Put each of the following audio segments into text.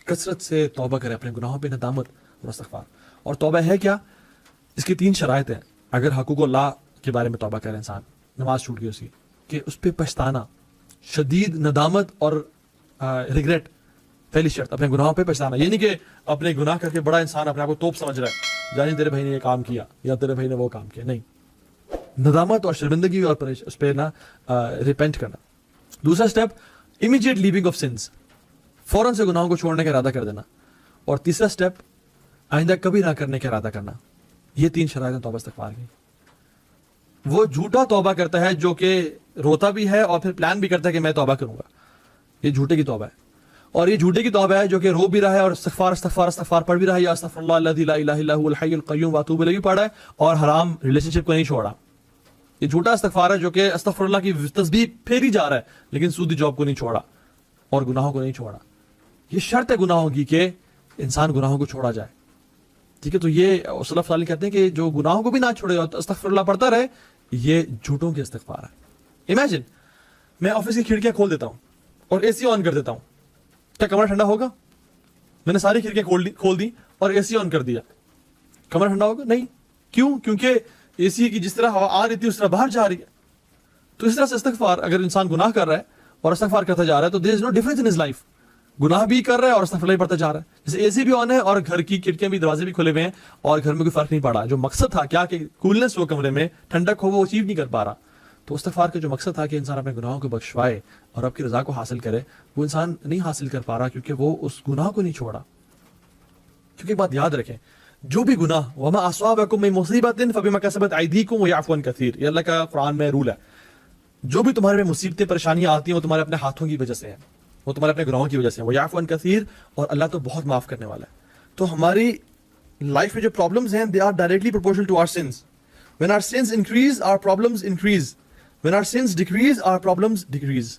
کثرت سے توبہ کرے اپنے گناہوں پہ ندامت اور استغفار. اور توبہ ہے کیا؟ اس کی 3 شرائط ہیں. اگر حقوق اللہ کے بارے میں توبہ کرے انسان, نماز چھوٹ گئی اس کی, کہ اس پہ پچھتانا, شدید ندامت اور ریگریٹ, پہلی شرط اپنے گناہوں پہ پچھتانا. یہ نہیں کہ اپنے گناہ کر کے بڑا انسان اپنے آپ کو توپ سمجھ رہا ہے, جانی تیرے بھائی نے یہ کام کیا یا تیرے بھائی نے وہ کام کیا, نہیں. ندامت اور شرمندگی اور اس پہ نا ریپینٹ کرنا. دوسرا step immediate leaving of sins, فوراً سے گناہوں کو چھوڑنے کا ارادہ کر دینا. اور تیسرا اسٹیپ آئندہ کبھی نہ کرنے کا ارادہ کرنا. یہ 3 شرائط ہیں توبہ استغفار کی. وہ جھوٹا توبہ کرتا ہے جو کہ روتا بھی ہے اور پھر پلان بھی کرتا ہے کہ میں توبہ کروں گا, یہ جھوٹے کی توبہ ہے. اور یہ جھوٹے کی توبہ ہے جو کہ رو بھی رہا ہے اور استغفار استغفار استغفار پڑھ بھی رہا ہے, یا استغفر اللہ الذی لا الہ الا هو الحی القیوم واتوب الیہ پڑھا ہے اور حرام ریلیشن شپ کو نہیں چھوڑا. یہ جھوٹا استغفار ہے جو کہ استغفر اللہ کی تسبیح پھیری جا رہا ہے لیکن سودی جاب کو نہیں چھوڑا اور گناہوں کو نہیں چھوڑا. یہ شرط ہے گناہوں کی کہ انسان گناہوں کو چھوڑا جائے. ٹھیک ہے, تو یہ سلف صالح کہتے ہیں کہ جو گناہوں کو بھی نہ چھوڑے اور استغفر اللہ پڑھتا رہے, یہ جھوٹوں کے استغفار ہے. امیجن میں آفس کی کھڑکیاں کھول دیتا ہوں اور اے سی آن کر دیتا ہوں, کیا کمرہ ٹھنڈا ہوگا؟ میں نے ساری کھڑکیاں کھول دی اور اے سی آن کر دیا, کمرہ ٹھنڈا ہوگا؟ نہیں. کیوں؟ کیونکہ اے سی کی جس طرح ہوا آ رہی تھی اس طرح باہر جا رہی ہے. تو اس طرح سے استغفار, اگر انسان گناہ کر رہا ہے اور استغفار کرتا جا رہا ہے تو there is no difference in his life. گناہ بھی کر رہا ہے اور استغفار بھی پڑھتا جا رہا ہے. جیسے اے سی بھی آن ہے اور گھر کی کھڑکیاں بھی دروازے بھی کھلے ہوئے ہیں اور گھر میں کوئی فرق نہیں پڑا. جو مقصد تھا کیا کہ کولنس ہو کمرے میں, ٹھنڈک ہو, وہ اچیو نہیں کر پا رہا. تو استغفار کا جو مقصد تھا کہ انسان اپنے گناہوں کو بخشوائے اور آپ کی رضا کو حاصل کرے, وہ انسان نہیں حاصل کر پا رہا کیونکہ وہ اس گناہ کو نہیں چھوڑا. کیونکہ ایک بات یاد رکھیں, جو بھی گناہ وما اصابکم من مصیبت فبما کسبت ایدیکم ویعفو عن کثیر, یہ اللہ کا قرآن میں رول ہے. جو بھی تمہارے میں مصیبتیں پریشانیاں آتی ہیں وہ تمہارے اپنے ہاتھوں کی وجہ سے ہیں, وہ تمہارے اپنے گناہوں کی وجہ سے ہیں. ویعفو عن کثیر, اور اللہ تو بہت معاف کرنے والا ہے. تو ہماری لائف میں جو پرابلمز ہیں they are directly proportional to our sins. When our sins increase, our problems increase. When our sins decrease, our problems decrease.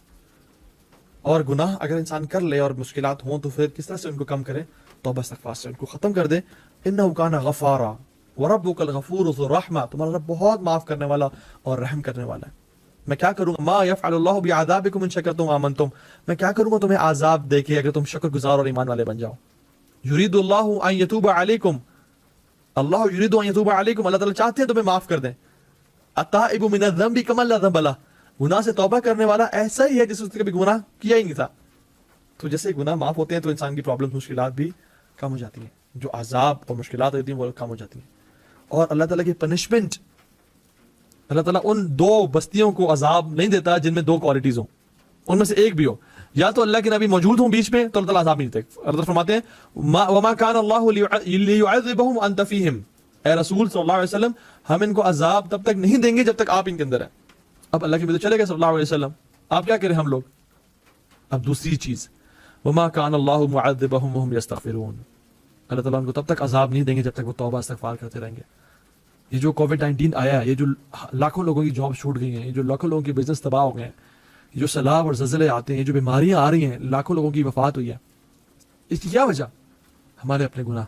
اور گناہ اگر انسان کر لے اور مشکلات ہوں تو پھر کس طرح سے ان کو کم کرے؟ توبہ استغفار سے ان کو ختم کر دے. انہ کان غفارا وربک الغفور ذو الرحمہ, تمہارا رب بہت معاف کرنے والا اور رحم کرنے والا ہے. میں کیا کروں گا؟ ما یفعل اللہ بعذابکم ان شکرتم وآمنتم, میں کیا کروں گا تمہیں عذاب دے کے اگر تم شکر گزار اور ایمان والے بن جاؤ. یرید اللہ ان یتوب علیکم, اللہ یرید ان یتوب علیکم, اللہ تعالیٰ چاہتے ہیں تمہیں معاف کر دیں. التائب من الذنب کمن لا ذنب له, گناہ سے توبہ کرنے والا ایسا ہی ہے جس نے کبھی گناہ کیا ہی نہیں تھا. تو جیسے گناہ معاف ہوتے ہیں تو انسان کی پرابلم مشکلات بھی کم ہو جاتی ہیں, جو عذاب اور مشکلات ہوتی ہیں وہ کم ہو جاتی ہیں. اور اللہ تعالیٰ کی پنشمنٹ, اللہ تعالیٰ ان 2 بستیوں کو عذاب نہیں دیتا جن میں 2 کوالٹیز ہوں, ان میں سے ایک بھی ہو. یا تو اللہ کے نبی موجود ہوں بیچ میں تو اللہ تعالیٰ عذاب نہیں دیتے. اللہ تعالیٰ فرماتے ہیں وما كان الله ليعذبهم وانت فيهم, اے رسول صلی اللہ علیہ وسلم ہم ان کو عذاب تب تک نہیں دیں گے جب تک آپ ان کے اندر ہیں. اب اللہ کے بھی تو چلے گئے صلی اللہ علیہ وسلم, آپ کیا کریں ہم لوگ. اب دوسری چیز وما كان الله معذبهم وهم يستغفرون, اللہ تعالیٰ ان کو تب تک عذاب نہیں دیں گے جب تک وہ توبہ استغفار کرتے رہیں گے. یہ جو کووڈ-19 آیا ہے, یہ جو لاکھوں لوگوں کی جاب چھوٹ گئی ہیں, یہ جو لاکھوں لوگوں کے بزنس تباہ ہو گئے ہیں, یہ جو سیلاب اور زلزلے آتے ہیں, یہ جو بیماریاں آ رہی ہیں, لاکھوں لوگوں کی وفات ہوئی ہے, اس کی کیا وجہ؟ ہمارے اپنے گناہ.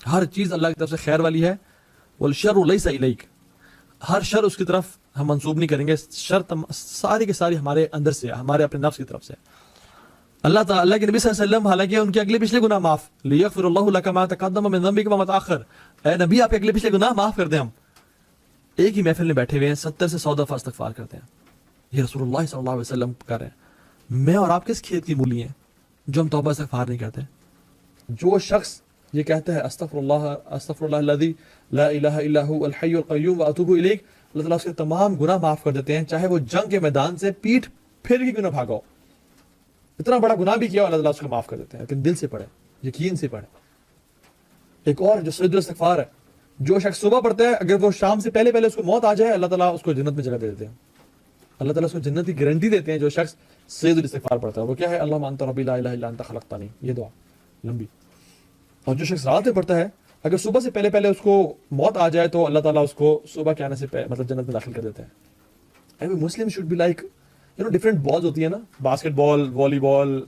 ہر چیز اللہ کی طرف سے خیر والی ہے, والشر لیس الیک, ہر شر اس کی طرف ہم منسوب نہیں کریں گے. شر ساری کے ساری ہمارے اندر سے, ہمارے اپنے نفس کی طرف سے. اللہ تعالیٰ, اللہ کے نبی صلی اللہ علیہ وسلم حالانکہ ان کے اگلے پچھلے گناہ معاف, لیغفر اللہ لک ما تقدم من ذنبک وما تاخر, اے نبی آپ کے اگلے پچھلے گناہ معاف کر دیں. ہم ایک ہی محفل میں بیٹھے ہوئے ہیں, 70 سے 100 دفعہ استغفار کرتے ہیں. یہ رسول اللہ صلی اللہ علیہ وسلم کر رہے ہیں. میں اور آپ کس کھیت کی مولی ہیں جو ہم توبہ استغفار نہیں کرتے؟ جو شخص یہ کہتا ہے استغفر اللہ الذی لا الہ الا هو الحی القیوم واتوب الیہ, اللہ تعالیٰ اس کے تمام گناہ معاف کر دیتے ہیں, چاہے وہ جنگ کے میدان سے پیٹھ پھر کے کیوں نہ بھاگا ہو. اتنا بڑا گناہ بھی کیا اللہ تعالیٰ اس کو معاف کر دیتے ہیں, لیکن دل سے پڑھے, یقین سے پڑھے. ایک اور جو سید الاستغفار ہے, جو شخص صبح پڑھتا ہے اگر وہ شام سے پہلے اس کو موت آ جائے, اللہ تعالیٰ اس کو جنت میں جگہ دے دیتے ہیں. اللہ تعالیٰ اس کو جنت کی گارنٹی دیتے ہیں جو شخص سید الاستغفار پڑھتا ہے. وہ کیا ہے؟ اللہم انت ربی لا الہ الا انت خلقتنی, یہ دعا لمبی. اور جو شخص رات میں پڑھتا ہے اگر صبح سے پہلے اس کو موت آ جائے تو اللہ تعالیٰ اس کو صبح کے آنے سے مطلب جنت میں داخل کر دیتے ہیں. Every Muslim should be like, different balls ہوتی ہیں نا, باسکٹ بال, والی بال,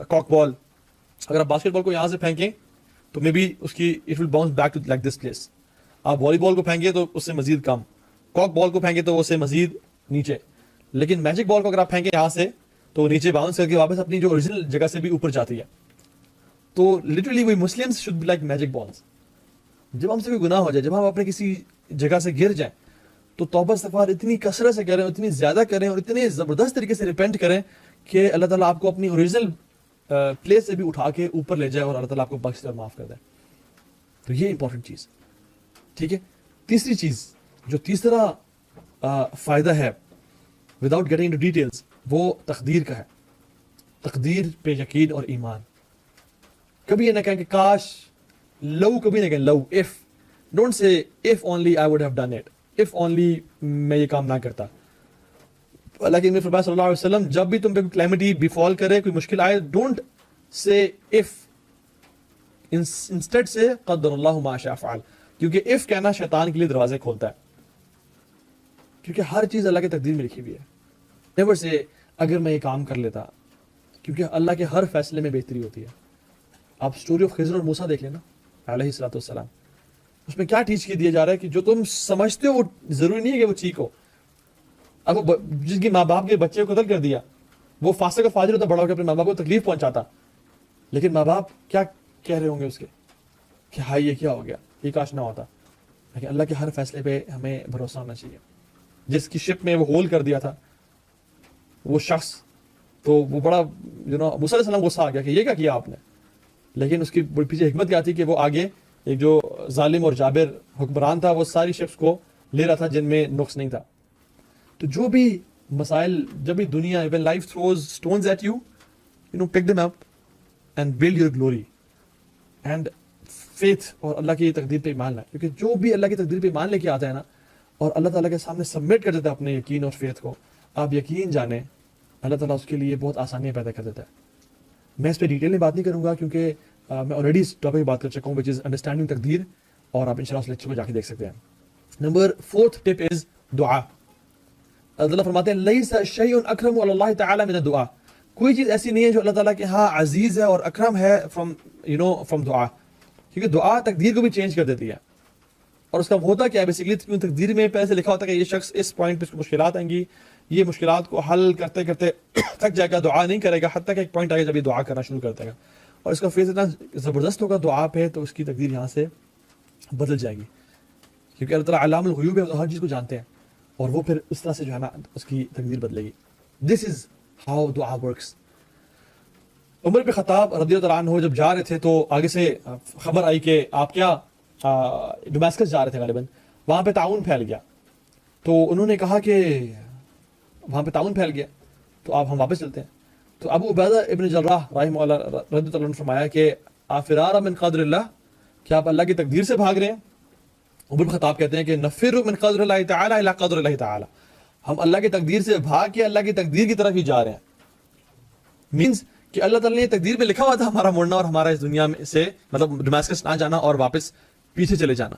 کاک بال. اگر آپ باسکٹ بال کو یہاں سے پھینکیں تو مے بی اس کی it will bounce back to like this place. آپ والی بال کو پھینکیں تو اس سے مزید کم, کاک بال کو پھینکیں تو اس سے مزید نیچے. لیکن میجک بال کو اگر آپ پھینکیں یہاں سے تو نیچے باؤنس کر کے واپس اپنی جو اوریجنل جگہ سے بھی اوپر جاتی ہے. تو literally we Muslims should be like magic balls. جب ہم سے کوئی گناہ ہو جائے, جب ہم اپنے کسی جگہ سے گر جائیں, تو توبہ استغفار اتنی کثرت سے کریں, اتنی زیادہ کریں, اور اتنے زبردست طریقے سے ریپینٹ کریں کہ اللہ تعالیٰ آپ کو اپنی اوریجنل پلیس سے بھی اٹھا کے اوپر لے جائے اور اللہ تعالیٰ آپ کو بخش دے اور معاف کر دے. تو یہ امپورٹنٹ چیز. ٹھیک ہے. تیسری چیز, جو تیسرا فائدہ ہے وداؤٹ گیٹنگ انٹو ڈیٹیلز, وہ تقدیر کا ہے. تقدیر پہ یقین اور ایمان. کبھی یہ نہ کہیں کہ کاش, لو کبھی نہ کہیں لو, if. Don't say if only I would have done it, if only میں یہ کام نہ کرتا. اللہ کے نبی صلی اللہ علیہ وسلم, جب بھی تم پہ کوئی کلیمٹی بیفال کرے, کوئی مشکل آئے, ڈونٹ سے اف, انسٹیڈ سے قدر اللہ ما شاء فعل. کیونکہ اف کہنا شیطان کے لیے دروازے کھولتا ہے, کیونکہ ہر چیز اللہ کی تقدیر میں لکھی ہوئی ہے. نیور سے اگر میں یہ کام کر لیتا, کیونکہ اللہ کے ہر فیصلے میں بہتری ہوتی ہے. آپ اسٹوری آف خضر اور موسیٰ دیکھ لینا علیہ الصلوۃ والسلام, اس میں کیا ٹیچ کیا دیا جا رہا ہے کہ جو تم سمجھتے ہو وہ ضروری نہیں ہے کہ وہ ٹھیک ہو. اب جس کی ماں باپ کے بچے کو قتل کر دیا, وہ فاسق اور فاجر ہوتا, بڑا ہو کے اپنے ماں باپ کو تکلیف پہنچاتا, لیکن ماں باپ کیا کہہ رہے ہوں گے اس کے کہ ہائی یہ کیا ہو گیا, یہ کاش نہ ہوتا. لیکن اللہ کے ہر فیصلے پہ ہمیں بھروسہ ہونا چاہیے. جس کی شپ میں وہ ہول کر دیا تھا وہ شخص, تو وہ بڑا موسیٰ علیہ السلام غصہ آ گیا کہ یہ کیا کیا آپ نے, لیکن اس کی پیچھے حکمت کیا تھی کہ وہ آگے ایک جو ظالم اور جابر حکمران تھا, وہ ساری شپس کو لے رہا تھا جن میں نقص نہیں تھا. تو جو بھی مسائل, جب بھی دنیا, when life throws stones at you, pick them up and build your glory and faith, اور اللہ کی تقدیر پہ ایمان لائے. کیونکہ جو بھی اللہ کی تقدیر پہ ایمان لے کے آتا ہے نا, اور اللہ تعالیٰ کے سامنے سبمٹ کر دیتا ہے اپنے یقین اور فیتھ کو, آپ یقین جانیں اللہ تعالیٰ اس کے لیے بہت آسانیاں پیدا کر دیتا ہے. میں اس پہ ڈیٹیل میں بات نہیں کروں گا, کیونکہ میں آلریڈی اس ٹاپک پہ بات کر چکا ہوں, which is understanding تقدیر, اور آپ انشاءاللہ اس لیکچر کو جا کے دیکھ سکتے ہیں. نمبر 4th ٹپ از دعا. اللہ فرماتے ہیں لیس شیء اکرم علی اللہ تعالی من الدعاء. کوئی چیز ایسی نہیں ہے جو اللہ تعالیٰ کے ہاں عزیز ہے اور اکرم ہے فرام دعا. کیونکہ دعا تقدیر کو بھی چینج کر دیتی ہے. اور اس کا ہوتا کیا ہے بیسیکلی, کیوں تقدیر میں پہلے سے لکھا ہوتا ہے کہ یہ شخص اس پوائنٹ پہ اس کو مشکلات آئیں گی, یہ مشکلات کو حل کرتے کرتے تھک جائے گا, دعا نہیں کرے گا, حتیٰ کہ ایک پوائنٹ آئے گا جب یہ دعا کرنا شروع کر دے گا, اور اس کا فیض اتنا زبردست ہوگا دعا پہ, تو اس کی تقدیر یہاں سے بدل جائے گی. کیونکہ اللہ تعالیٰ علام الغیوب ہے, ہر چیز کو جانتے ہیں, اور وہ پھر اس طرح سے جو ہے نا اس کی تقدیر بدلے گی. دس از ہاؤ دعا ورکس. عمر بن خطاب رضی اللہ عنہ جب جا رہے تھے, تو آگے سے خبر آئی کہ آپ کیا ڈماسکس جا رہے تھے غالباً, وہاں پہ تعاون پھیل گیا. تو انہوں نے کہا کہ وہاں پہ تعاون پھیل گیا, تو آپ ہم واپس چلتے ہیں. تو ابو عبیدہ ابن جراح رحمہ اللہ رضی اللہ عنہ نے فرمایا کہ فرار من قدر اللہ, کیا آپ اللہ کی تقدیر سے بھاگ رہے ہیں؟ عمر بن خطاب کہتے ہیں کہ نفر من قدر اللہ تعالی الی قدر اللہ تعالی, ہم اللہ کی تقدیر سے بھاگ کے اللہ کی تقدیر کی طرف ہی جا رہے ہیں. مینس کہ اللہ تعالیٰ نے تقدیر میں لکھا ہوا تھا ہمارا مڑنا اور ہمارا اس دنیا میں سے مطلب ڈماسکس نہ جانا اور واپس پیچھے چلے جانا.